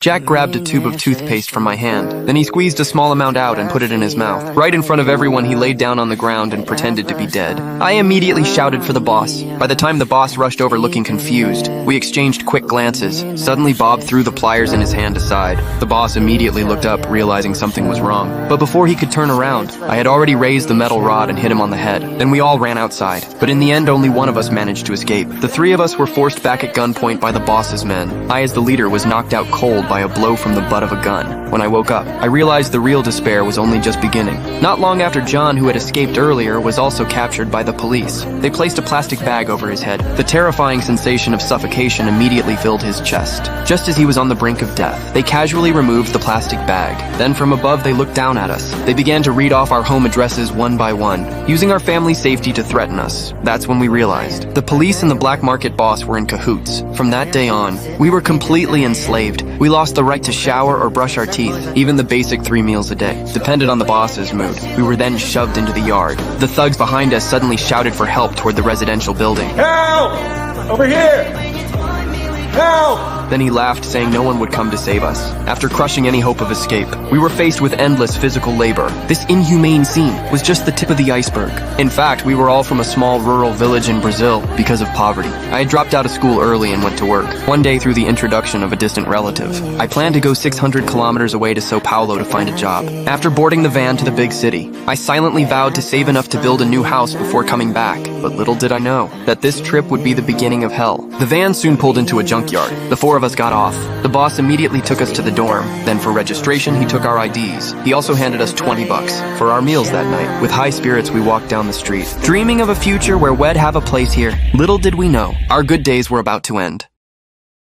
Jack grabbed a tube of toothpaste from my hand. Then he squeezed a small amount out and put it in his mouth. Right in front of everyone, he laid down on the ground and pretended to be dead. I immediately shouted for the boss. By the time the boss rushed over looking confused, we exchanged quick glances. Suddenly, Bob threw the pliers in his hand aside. The boss immediately looked up, realizing something was wrong. But before he could turn around, I had already raised the metal rod and hit him on the head. Then we all ran outside. But in the end, only one of us managed to escape. The three of us were forced back at gunpoint by the boss's men. I, as the leader, was knocked out cold by a blow from the butt of a gun. When I woke up, I realized the real despair was only just beginning. Not long after, John, who had escaped earlier, was also captured by the police. They placed a plastic bag over his head. The terrifying sensation of suffocation immediately filled his chest. Just as he was on the brink of death, they casually removed the plastic bag. Then from above, they looked down at us. They began to read off our home addresses one by one, using our family's safety to threaten us. That's when we realized the police and the black market boss were in cahoots. From that day on, we were completely enslaved. We lost the right to shower or brush our teeth. Even the basic 3 meals a day depended on the boss's mood. We were then shoved into the yard. The thugs behind us suddenly shouted for help toward the residential building. Help! Over here! Help! Then he laughed, saying no one would come to save us. After crushing any hope of escape, we were faced with endless physical labor. This inhumane scene was just the tip of the iceberg. In fact, we were all from a small rural village in Brazil because of poverty. I had dropped out of school early and went to work, one day through the introduction of a distant relative. I planned to go 600 kilometers away to Sao Paulo to find a job. After boarding the van to the big city, I silently vowed to save enough to build a new house before coming back. But little did I know that this trip would be the beginning of hell. The van soon pulled into a junkyard. The four of us got off. The boss immediately took us to the dorm. Then for registration, he took our IDs. He also handed us $20 for our meals that night. With high spirits, we walked down the street, dreaming of a future where we'd have a place here. Little did we know, our good days were about to end.